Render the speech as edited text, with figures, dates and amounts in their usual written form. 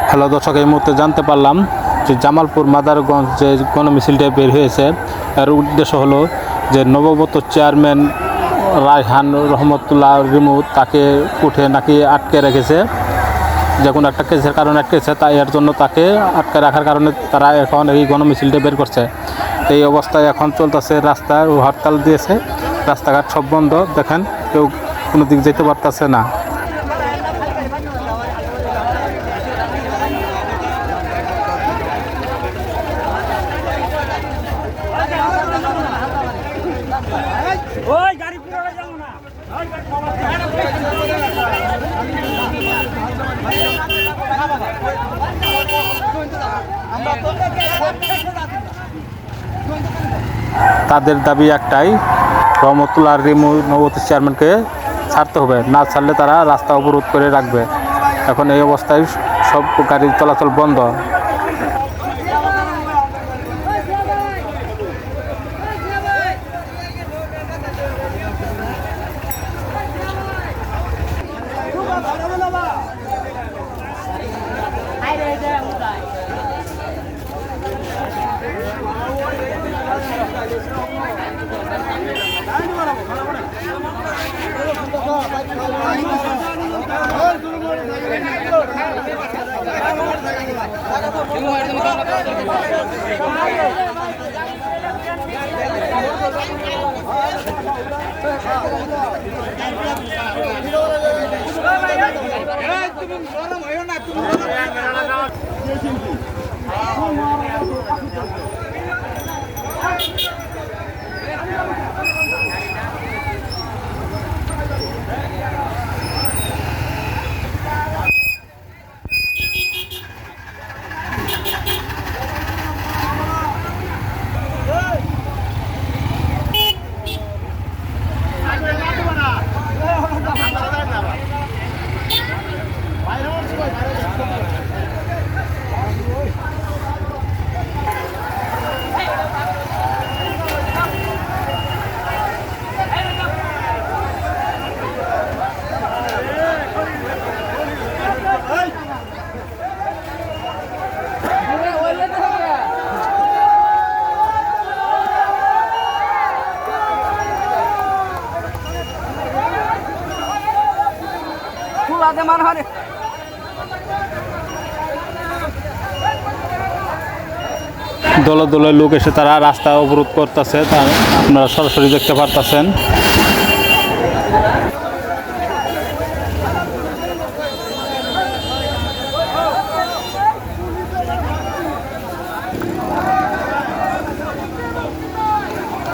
Hello দর্শক, এই মুহূর্তে জানতে পারলাম যে জামালপুর মাদারগঞ্জ যে গণমিছিলটা বের হয়েছে, এর উদ্দেশ্য হলো যে নবগত চেয়ারম্যান রায়হান রহমতুল্লাহ রিমু তাকে উঠে নাকি আটকে রেখেছে, যে কোনো একটা কেসের কারণে আটকেছে, তাই এর জন্য তাকে আটকে রাখার কারণে তারা এখন এই গণমিছিলটা বের করছে। এই অবস্থায় এখন চলতেছে, রাস্তায় হরতাল দিয়েছে, রাস্তাঘাট সব বন্ধ, দেখেন কেউ কোনো দিক যেতে পারতেছে না। তাদের দাবি একটাই, রহমতুল্লাহ রিমু নবগত চেয়ারম্যানকে ছাড়তে হবে, না ছাড়লে তারা রাস্তা অবরোধ করে রাখবে। এখন এই অবস্থায় সব গাড়ি চলাচল বন্ধ। দলে দলে লোক এসে তারা রাস্তা অবরোধ করতেছে, তা আপনারা সরাসরি দেখতে পারতেছেন।